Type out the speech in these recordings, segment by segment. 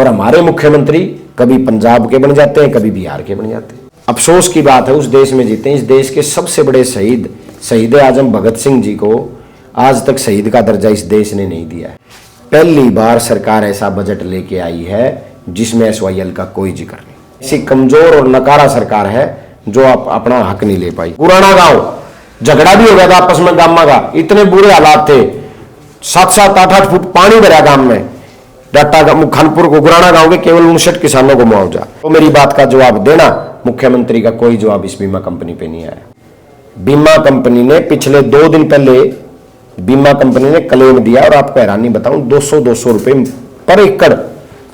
और हमारे मुख्यमंत्री कभी पंजाब के बन जाते हैं, कभी बिहार के बन जाते हैं। अफसोस की बात है, उस देश में जीते हैं, इस देश के सबसे बड़े शहीद आजम भगत सिंह जी को आज तक शहीद का दर्जा इस देश ने नहीं दिया है। पहली बार सरकार ऐसा बजट लेके आई है जिसमें एसवाईएल का कोई जिक्र नहीं। ऐसी कमजोर और नकारा सरकार है जो अपना हक नहीं ले पाई। पुराना गांव झगड़ा भी हो गया था आपस में, गामा का इतने बुरे हालात थे, 7-7, 8-8 फुट पानी भरा गांव में। डाटा खानपुर को गुराना गांव के केवल 59 किसानों को मुआवजा। तो मेरी बात का जवाब देना, मुख्यमंत्री का कोई जवाब इस बीमा कंपनी पे नहीं आया। बीमा कंपनी ने पिछले 2 दिन पहले बीमा कंपनी ने क्लेम दिया, और आपको हैरानी बताऊं, 200 रुपए पर एकड़,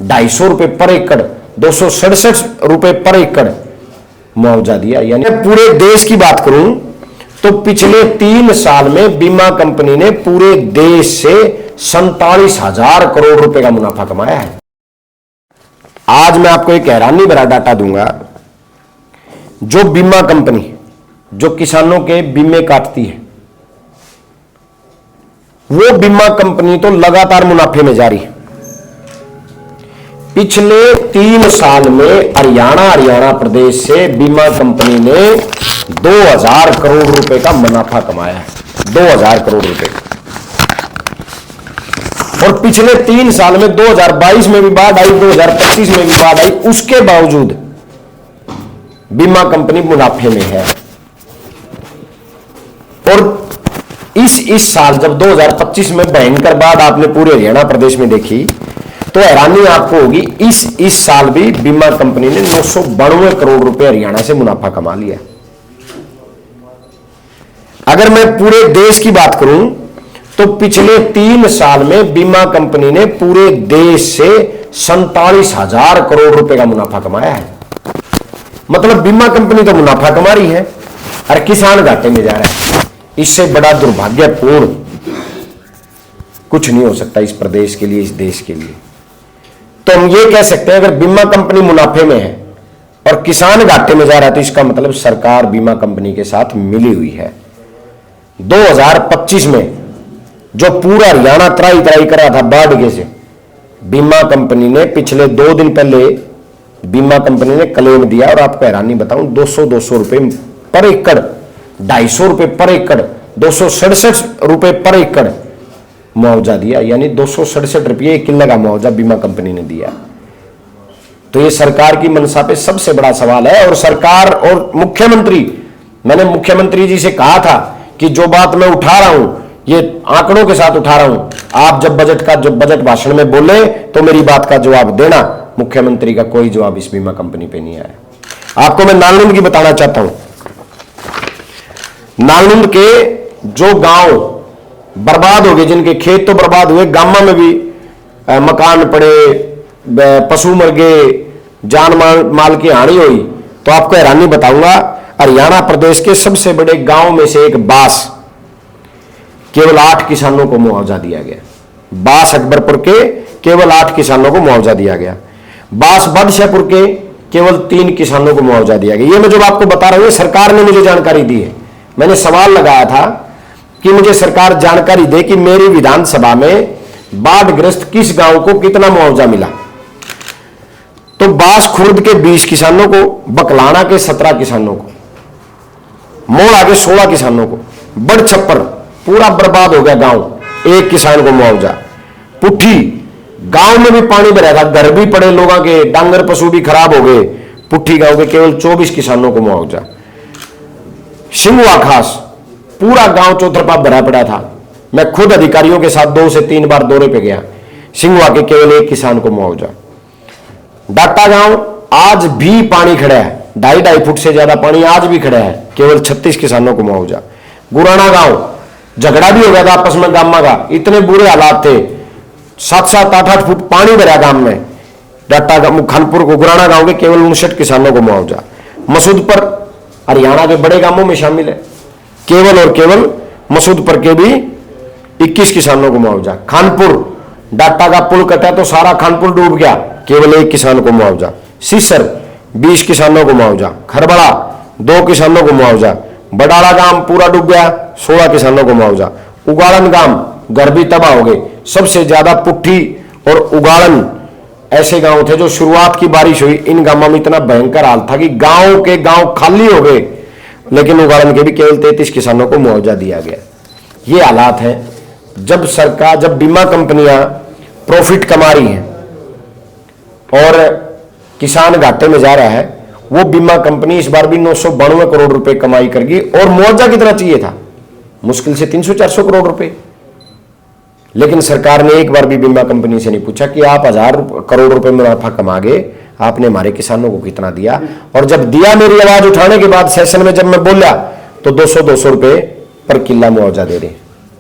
250 रुपए पर एकड़, 267 रुपए पर एकड़ मुआवजा दिया। यानी पूरे देश की बात करूं तो पिछले 3 साल में बीमा कंपनी ने पूरे देश से 47,000 करोड़ रुपए का मुनाफा कमाया है। आज मैं आपको एक हैरानी भरा डाटा दूंगा। जो बीमा कंपनी जो किसानों के बीमे काटती है, वो बीमा कंपनी तो लगातार मुनाफे में जारी है। पिछले 3 साल में हरियाणा प्रदेश से बीमा कंपनी ने 2000 करोड़ रुपए का मुनाफा कमाया है, 2000 करोड़ रुपए। और पिछले 3 साल में 2022 में भी बाढ़ आई, 2025 में भी बाढ़ आई, उसके बावजूद बीमा कंपनी मुनाफे में है। और इस साल जब 2025 में भयंकर बाढ़ आपने पूरे हरियाणा प्रदेश में देखी, तो हैरानी आपको होगी, इस साल भी बीमा कंपनी ने 992 करोड़ रुपए हरियाणा से मुनाफा कमा लिया। अगर मैं पूरे देश की बात करूं तो पिछले 3 साल में बीमा कंपनी ने पूरे देश से 47,000 करोड़ रुपए का मुनाफा कमाया है। मतलब बीमा कंपनी तो मुनाफा कमा रही है और किसान घाटे में जा रहा है। इससे बड़ा दुर्भाग्यपूर्ण कुछ नहीं हो सकता इस प्रदेश के लिए, इस देश के लिए। तो हम ये कह सकते हैं, अगर बीमा कंपनी मुनाफे में है और किसान घाटे में जा रहा है, तो इसका मतलब सरकार बीमा कंपनी के साथ मिली हुई है। 2025 में जो पूरा हरियाणा त्राही कर रहा था बाढ़ के से, बीमा कंपनी ने पिछले 2 दिन पहले बीमा कंपनी ने क्लेम दिया, और आपको हैरानी बताऊं, 200 रुपए पर एकड़, 250 रुपए पर एकड़, 267 रुपए पर एकड़ मुआवजा दिया। यानी 267 रुपये किलो का मुआवजा बीमा कंपनी ने दिया। तो ये सरकार की मंशा पे सबसे बड़ा सवाल है। और सरकार और मुख्यमंत्री, मैंने मुख्यमंत्री जी से कहा था कि जो बात मैं उठा रहा हूं, ये आंकड़ों के साथ उठा रहा हूं, आप जब बजट भाषण में बोले तो मेरी बात का जवाब देना। मुख्यमंत्री का कोई जवाब इस बीमा कंपनी पे नहीं आया। आपको मैं नालनुम की बताना चाहता हूं। नालनुम के जो गांव बर्बाद हो गए, जिनके खेत तो बर्बाद हुए, गांव में भी मकान पड़े, पशु मर गए, जान माल की हानि हुई, तो आपको हैरानी बताऊंगा, हरियाणा प्रदेश के सबसे बड़े गांव में से एक बास, केवल 8 किसानों को मुआवजा दिया गया। बास अकबरपुर के केवल 8 किसानों को मुआवजा दिया गया। बास बादशाहपुर के केवल 3 किसानों को मुआवजा दिया गया। ये मैं जो आपको बता रहा हूं, सरकार ने मुझे जानकारी दी है। मैंने सवाल लगाया था कि मुझे सरकार जानकारी दे कि मेरी विधानसभा में बाढ़ग्रस्त किस गांव को कितना मुआवजा मिला। तो बास खुर्द के 20 किसानों को, बकलाना के 17 किसानों को, मोड़ा के 16 किसानों को, बड़ छप्पर पूरा बर्बाद हो गया गांव, 1 किसान को मुआवजा। पुट्ठी गांव में भी पानी भरा था, घर भी पड़े लोगों के, डांगर पशु भी खराब हो गए, पुट्ठी गांव के केवल 24 किसानों को मुआवजा। सिंगुआ खास पूरा गांव चौतरफा भरा पड़ा था। मैं खुद अधिकारियों के साथ 2 से 3 बार दौरे पे गया। सिंगुआ के केवल 1 किसान को मुआवजा। डाटा गांव आज भी पानी खड़ा है, 2.5 फुट से ज्यादा पानी आज भी खड़ा है, केवल 36 किसानों को मुआवजा। गुराना गांव झगड़ा भी हो गया था आपस में, गामा का इतने बुरे हालात थे, 7-7, 8-8 फुट पानी भरा गांव में। डाटा खानपुर को गुराना गांव के केवल 59 किसानों को मुआवजा। मसूदपुर हरियाणा के बड़े गांवों में शामिल है, केवल और केवल मसूदपुर के भी 21 किसानों को मुआवजा। खानपुर डाटा का पुल कटा तो सारा खानपुर डूब गया, केवल 1 किसान को मुआवजा। सीसर 20 किसानों को मुआवजा। खरबड़ा 2 किसानों को मुआवजा। बडाला गांव पूरा डूब गया, 16 किसानों को मुआवजा। उगाड़न गांव घर भी तबाह हो गए। सबसे ज्यादा पुट्ठी और उगाड़न ऐसे गांव थे जो शुरुआत की बारिश हुई, इन गांवों में इतना भयंकर हाल था कि गांव के गांव खाली हो गए, लेकिन उगाड़न के भी केवल 33 किसानों को मुआवजा दिया गया। ये हालात हैं। जब सरकार, जब बीमा कंपनियां प्रॉफिट कमा रही हैं और किसान घाटे में जा रहा है, वो बीमा कंपनी इस बार भी 992 करोड़ रुपए कमाई करेगी। और मुआवजा कितना चाहिए था? मुश्किल से 300-400 करोड़ रुपए। लेकिन सरकार ने एक बार भी बीमा कंपनी से नहीं पूछा कि आप 1000 करोड़ रुपए मुनाफा कमा गए, आपने हमारे किसानों को कितना दिया। और जब दिया, मेरी आवाज उठाने के बाद सेशन में जब मैं बोला, तो 200-200 रुपए पर किला मुआवजा दे रहे।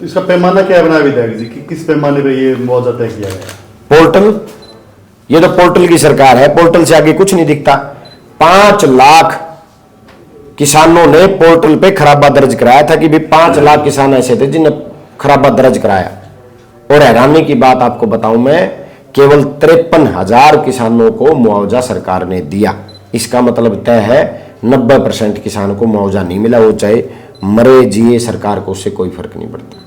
इसका पैमाना क्या बना विधायक जी कि किस पैमाने पर ये मुआवजा तय किया गया? पोर्टल, ये तो पोर्टल की सरकार है, पोर्टल से आगे कुछ नहीं दिखता। 5 लाख किसानों ने पोर्टल पे खराबा दर्ज कराया था कि भी 5 लाख किसान ऐसे थे जिन्हें खराबा दर्ज कराया। और हैरानी की बात आपको बताऊं मैं, केवल 53,000 किसानों को मुआवजा सरकार ने दिया। इसका मतलब तय है 90% किसान को मुआवजा नहीं मिला, वो चाहे मरे जिए, सरकार को उससे कोई फर्क नहीं पड़ता।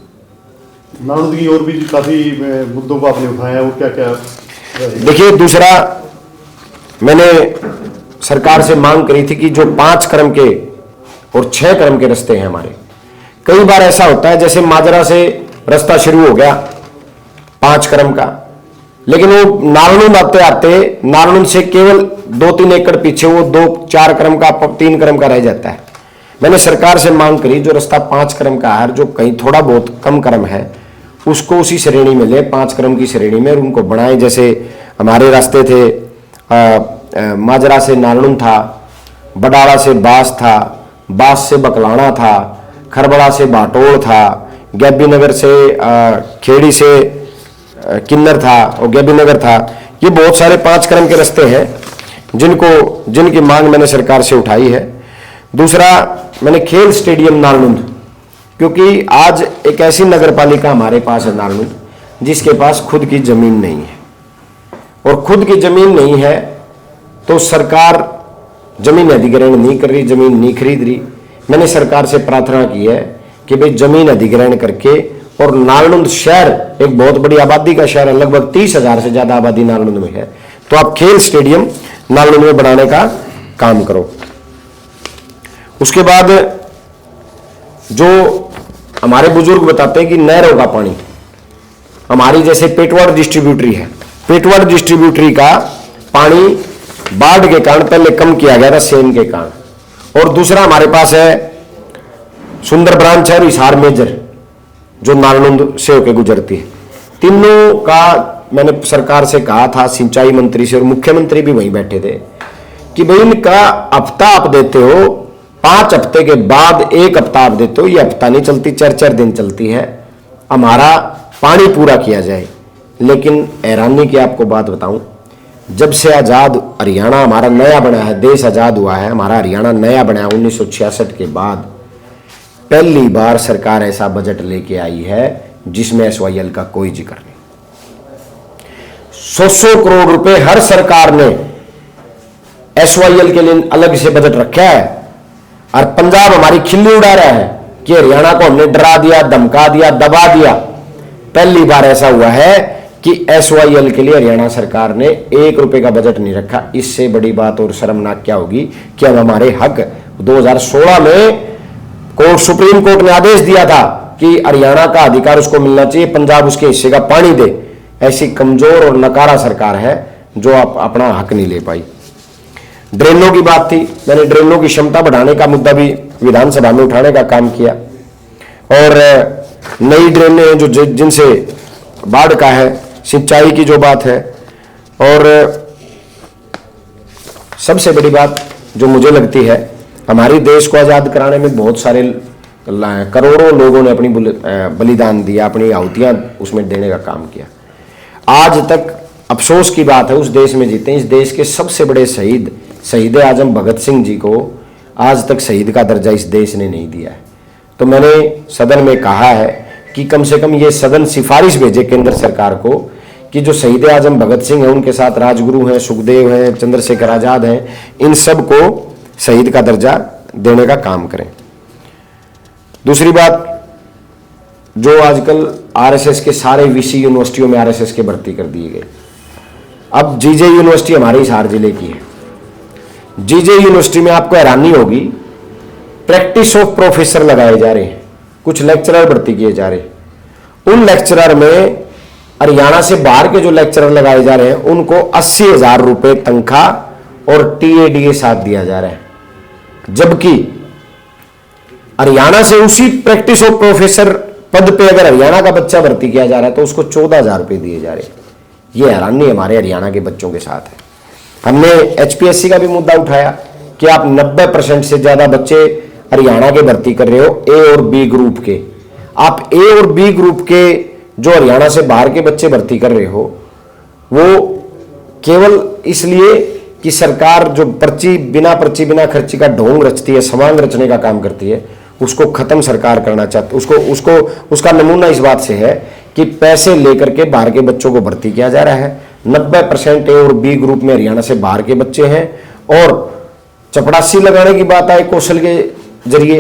नारद की और भी काफी मुद्दों को आपने उठाया, वो क्या क्या? देखिए, दूसरा मैंने सरकार से मांग करी थी कि जो 5 क्रम के और 6 क्रम के रास्ते हैं हमारे, कई बार ऐसा होता है जैसे माजरा से रास्ता शुरू हो गया 5 क्रम का, लेकिन वो नारनूंद आते आते नारनूंद से केवल 2-3 एकड़ पीछे वो 2-4 क्रम का 3 क्रम का रह जाता है। मैंने सरकार से मांग करी जो रास्ता 5 क्रम का है, जो कहीं थोड़ा बहुत कम क्रम है, उसको उसी श्रेणी में ले, 5 क्रम की श्रेणी में, और उनको बढ़ाएं। जैसे हमारे रास्ते थे, माजरा से नारनूंद था, बडाड़ा से बास था, बास से बकलाना था, खरबड़ा से बाटोड़ था, गैबी नगर से खेड़ी से किन्नर था और गैबी नगर था। ये बहुत सारे 5 क्रम के रास्ते हैं जिनकी मांग मैंने सरकार से उठाई है। दूसरा, मैंने खेल स्टेडियम नारनूंद, क्योंकि आज एक ऐसी नगर पालिका हमारे पास है नारनूंद जिसके पास खुद की जमीन नहीं है, और खुद की जमीन नहीं है तो सरकार जमीन अधिग्रहण नहीं कर रही, जमीन नहीं खरीद रही। मैंने सरकार से प्रार्थना की है कि भाई जमीन अधिग्रहण करके, और नारनूंद शहर एक बहुत बड़ी आबादी का शहर है, लगभग 30,000 से ज्यादा आबादी नारनूंद में है, तो आप खेल स्टेडियम नारनूंद में बनाने का काम करो। उसके बाद जो हमारे बुजुर्ग बताते हैं कि नहरों का पानी, हमारी जैसे पेटवाड़ डिस्ट्रीब्यूटरी है, पेटवाड़ डिस्ट्रीब्यूटरी का पानी बाढ़ के कारण पहले कम किया गया था, सेम के कारण। और दूसरा हमारे पास है सुंदर ब्रांच है हिसार मेजर, जो नारनूंद से होकर गुजरती है। तीनों का मैंने सरकार से कहा था, सिंचाई मंत्री से, और मुख्यमंत्री भी वहीं बैठे थे, कि भाई इनका हफ्ता आप देते हो, 5 हफ्ते के बाद 1 हफ्ता आप देते हो, ये हफ्ता नहीं चलती, 4-4 दिन चलती है, हमारा पानी पूरा किया जाए। लेकिन हैरानी की आपको बात बताऊं, जब से आजाद हरियाणा हमारा नया बना है, देश आजाद हुआ है, हमारा हरियाणा नया बना है 1966 के बाद, पहली बार सरकार ऐसा बजट लेके आई है जिसमें एसवाईएल का कोई जिक्र नहीं। 100 करोड़ रुपए हर सरकार ने एसवाईएल के लिए अलग से बजट रखा है, और पंजाब हमारी खिल्ली उड़ा रहा है कि हरियाणा को हमने डरा दिया, धमका दिया, दबा दिया। पहली बार ऐसा हुआ है कि एसवाईएल के लिए हरियाणा सरकार ने 1 रुपए का बजट नहीं रखा। इससे बड़ी बात और शर्मनाक क्या होगी कि अब हमारे हक 2016 में सुप्रीम कोर्ट ने आदेश दिया था कि हरियाणा का अधिकार उसको मिलना चाहिए, पंजाब उसके हिस्से का पानी दे। ऐसी कमजोर और नकारा सरकार है जो अपना हक नहीं ले पाई। ड्रेनों की बात थी, मैंने ड्रेनों की क्षमता बढ़ाने का मुद्दा भी विधानसभा में उठाने का काम किया, और नई ड्रेनें जो जिनसे बाढ़ का है, सिंचाई की जो बात है, और सबसे बड़ी बात जो मुझे लगती है, हमारे देश को आज़ाद कराने में बहुत सारे करोड़ों लोगों ने अपनी बलिदान दिया, अपनी आहुतियां उसमें देने का काम किया। आज तक अफसोस की बात है, उस देश में जीते इस देश के सबसे बड़े शहीद आजम भगत सिंह जी को आज तक शहीद का दर्जा इस देश ने नहीं दिया है। तो मैंने सदन में कहा है कि कम से कम ये सदन सिफारिश भेजे केंद्र सरकार को कि जो शहीद आजम भगत सिंह हैं, उनके साथ राजगुरु हैं, सुखदेव हैं, चंद्रशेखर आजाद हैं, इन सब को शहीद का दर्जा देने का काम करें। दूसरी बात, जो आजकल आरएसएस के सारे वीसी यूनिवर्सिटियों में आरएसएस के भर्ती कर दिए गए, अब जीजे यूनिवर्सिटी हमारे हिसार जिले की है। जीजे यूनिवर्सिटी में आपको हैरानी होगी, प्रैक्टिस ऑफ प्रोफेसर लगाए जा रहे हैं, कुछ लेक्चरर भर्ती किए जा रहे हैं। उन लेक्चरर में हरियाणा से बाहर के जो लेक्चरर लगाए जा रहे हैं उनको 80,000 रुपए तनख्वाह और टीएडीए साथ दिया जा रहा है, जबकि हरियाणा से उसी प्रैक्टिस ऑफ प्रोफेसर पद पे अगर हरियाणा का बच्चा भर्ती किया जा रहा है तो उसको 14,000 रुपए दिए जा रहे हैं। ये हैरानी हमारे हरियाणा के बच्चों के साथ है। हमने एचपीएससी का भी मुद्दा उठाया कि आप 90% से ज्यादा बच्चे हरियाणा के भर्ती कर रहे हो ए और बी ग्रुप के। आप ए और बी ग्रुप के जो हरियाणा से बाहर के बच्चे भर्ती कर रहे हो वो केवल इसलिए कि सरकार जो बिना खर्ची का ढोंग रचती है, समांग रचने का काम करती है, उसको खत्म सरकार करना चाहती है। उसका नमूना इस बात से है कि पैसे लेकर के बाहर के बच्चों को भर्ती किया जा रहा है। 90% ए और बी ग्रुप में हरियाणा से बाहर के बच्चे हैं और चपड़ासी लगाने की बात आए कौशल के जरिए,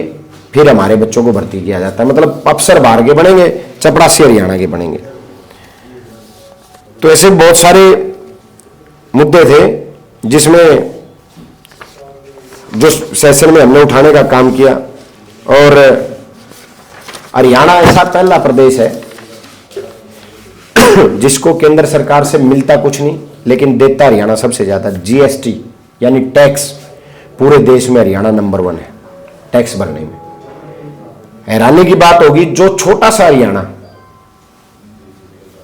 फिर हमारे बच्चों को भर्ती किया जाता है। मतलब अफसर बाहर के बनेंगे, चपड़ासी हरियाणा के बनेंगे। तो ऐसे बहुत सारे मुद्दे थे जिसमें जो सेशन में हमने उठाने का काम किया। और हरियाणा ऐसा पहला प्रदेश है जिसको केंद्र सरकार से मिलता कुछ नहीं लेकिन देता हरियाणा सबसे ज्यादा। जीएसटी यानी टैक्स पूरे देश में हरियाणा नंबर 1 है टैक्स भरने में। हैरानी की बात होगी, जो छोटा सा हरियाणा,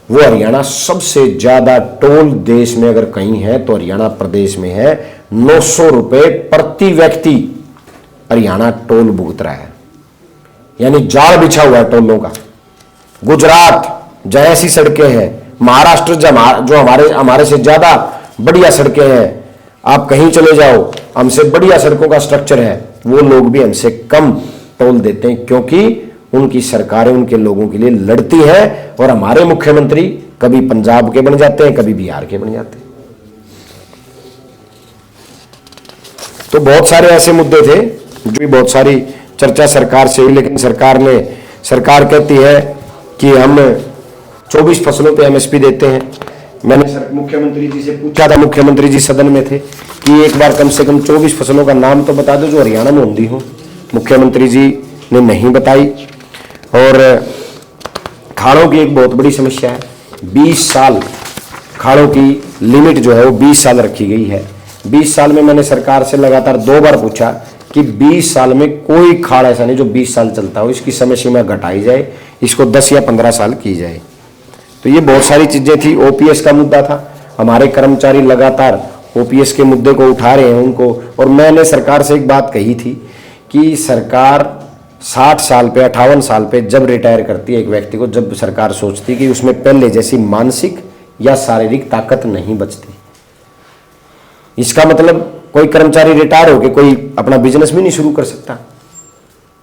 वो हरियाणा सबसे ज्यादा टोल देश में अगर कहीं है तो हरियाणा प्रदेश में है। 900 रुपए प्रति व्यक्ति हरियाणा टोल भुगत रहा है, यानी जाल बिछा हुआ है टोलों का। गुजरात जहाँ ऐसी सड़कें हैं, महाराष्ट्र जो हमारे से ज्यादा बढ़िया सड़कें हैं, आप कहीं चले जाओ, हमसे बढ़िया सड़कों का स्ट्रक्चर है, वो लोग भी हमसे कम टोल देते हैं क्योंकि उनकी सरकारें उनके लोगों के लिए लड़ती है। और हमारे मुख्यमंत्री कभी पंजाब के बन जाते हैं, कभी बिहार के बन जाते हैं। तो बहुत सारे ऐसे मुद्दे थे जो बहुत सारी चर्चा सरकार से हुई, लेकिन सरकार कहती है कि हम 24 फसलों पे एमएसपी देते हैं। मैंने मुख्यमंत्री जी से पूछा था, मुख्यमंत्री जी सदन में थे, कि एक बार कम से कम 24 फसलों का नाम तो बता दो जो हरियाणा में होती हो। मुख्यमंत्री जी ने नहीं बताई। और खाड़ों की एक बहुत बड़ी समस्या है, 20 साल खाड़ों की लिमिट जो है वो 20 साल रखी गई है। 20 साल में मैंने सरकार से लगातार 2 बार पूछा कि 20 साल में कोई खाड़ ऐसा नहीं जो 20 साल चलता हो, इसकी समय सीमा घटाई जाए, इसको 10 या 15 साल की जाए। तो ये बहुत सारी चीजें थी। ओपीएस का मुद्दा था, हमारे कर्मचारी लगातार ओपीएस के मुद्दे को उठा रहे हैं उनको। और मैंने सरकार से एक बात कही थी कि सरकार 60 साल पे 58 साल पे जब रिटायर करती है एक व्यक्ति को, जब सरकार सोचती कि उसमें पहले जैसी मानसिक या शारीरिक ताकत नहीं बचती। इसका मतलब कोई कर्मचारी रिटायर होकर कोई अपना बिजनेस भी नहीं शुरू कर सकता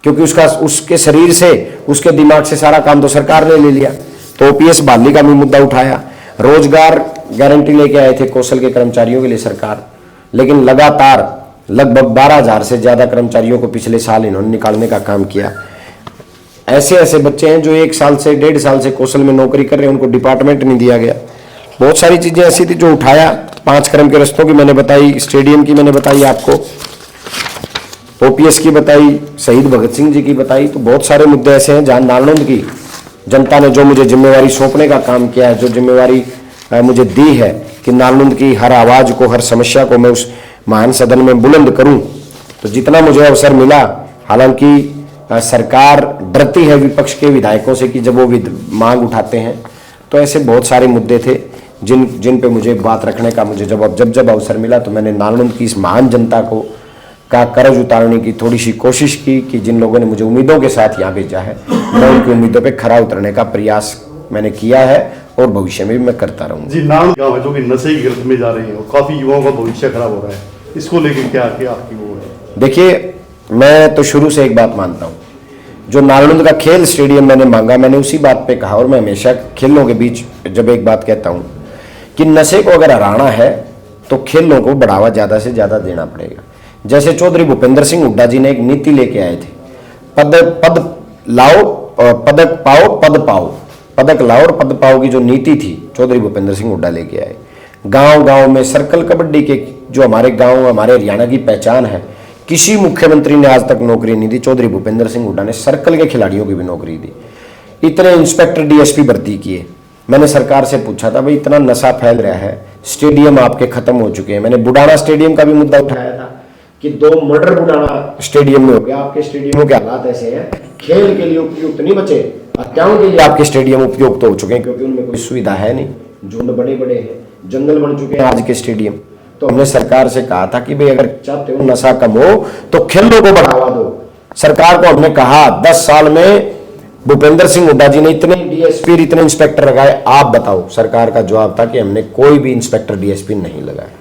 क्योंकि उसके शरीर से, उसके दिमाग से सारा काम तो सरकार ने ले लिया। तो ओपीएस बहाली का भी मुद्दा उठाया। रोजगार गारंटी लेके आए थे कौशल के कर्मचारियों के लिए सरकार, लेकिन लगातार लगभग 12,000 से ज्यादा कर्मचारियों को पिछले साल इन्होंने निकालने का काम किया। ऐसे बच्चे हैं जो 1 साल से 1.5 साल से कौशल में नौकरी कर रहे हैं, उनको डिपार्टमेंट नहीं दिया गया। बहुत सारी चीजें ऐसी थी जो उठाया। 5 क्रम के रस्तों की मैंने बताई, स्टेडियम की मैंने बताई आपको, ओपीएस की बताई, शहीद भगत सिंह जी की बताई। तो बहुत सारे मुद्दे ऐसे हैं जहां नालंद की जनता ने जो मुझे जिम्मेवारी सौंपने का काम किया है, जो जिम्मेवारी मुझे दी है कि नालंद की हर आवाज को, हर समस्या को मैं उस महान सदन में बुलंद करूं, तो जितना मुझे अवसर मिला, हालांकि सरकार डरती है विपक्ष के विधायकों से कि जब वो मांग उठाते हैं, तो ऐसे बहुत सारे मुद्दे थे जिन पे मुझे बात रखने का मुझे जब अवसर मिला तो मैंने नालंद की इस महान जनता का कर्ज उतारने की थोड़ी सी कोशिश की कि जिन लोगों ने मुझे उम्मीदों के साथ यहाँ भेजा है, मैं उनकी उम्मीदों पे खरा उतरने का प्रयास मैंने किया है और भविष्य में भी मैं करता रहूंगा। जी, नालंद गाँव है जो कि नशे की गिरफ्त में जा रही है और काफी युवाओं का भविष्य खराब हो रहा है, इसको लेकर क्या आपकी वो है? देखिए, मैं तो शुरू से एक बात मानता हूँ, जो नालंद का खेल स्टेडियम मैंने मांगा, मैंने उसी बात पे कहा और मैं हमेशा खेलों के बीच जब एक बात कहता हूँ कि नशे को अगर हराना है तो खेलों को बढ़ावा ज़्यादा से ज़्यादा देना पड़ेगा। जैसे चौधरी भूपेंद्र सिंह हुड्डा जी ने एक नीति लेके आए थे, पदक लाओ और पद पाओ की जो नीति थी चौधरी भूपेंद्र सिंह हुड्डा लेके आए। गांव गांव में सर्कल कबड्डी के जो हमारे गांव हमारे हरियाणा की पहचान है, किसी मुख्यमंत्री ने आज तक नौकरी नहीं दी। चौधरी भूपेंद्र सिंह हुड्डा ने सर्कल के खिलाड़ियों की भी नौकरी दी। इतने इंस्पेक्टर डीएसपी भर्ती किए। मैंने सरकार से पूछा था भाई इतना नशा फैल रहा है, स्टेडियम आपके खत्म हो चुके हैं। मैंने बुडाना स्टेडियम का भी मुद्दा उठाया था कि 2 मर्डर बुडाना स्टेडियम में हो गया। आपके स्टेडियमों के हालात ऐसे हैं, खेल के लिए उपयुक्त नहीं बचे, हत्याओं के लिए आपके स्टेडियम उपयुक्त हो चुके हैं, क्योंकि उनमें कोई सुविधा है नहीं। झुंड बड़े बड़े हैं, जंगल बन चुके हैं आज के स्टेडियम। तो हमने सरकार से कहा था कि भाई अगर चाहते हो नशा कम हो तो खेलों को बढ़ावा दो। सरकार को हमने कहा 10 साल में भूपेंद्र सिंह हुड्डा जी ने इतने डीएसपी इतने इंस्पेक्टर लगाए, आप बताओ। सरकार का जवाब था कि हमने कोई भी इंस्पेक्टर डीएसपी नहीं लगाया।